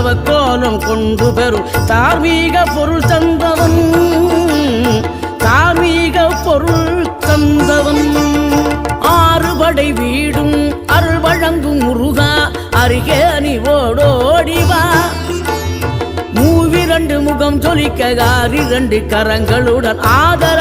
தவக்கோலம் கொண்டு பெறும் தார்மீக பொருள் தந்தவன் தார்மீக பொருள் தந்தவன் ஆறுபடை வீடும் அருள் வழங்கும் முருகா அருகே நீ ஓடோடிவா மூவிரண்டு முகம் ஜொலிக்க 2 கரங்களுடன் ஆதர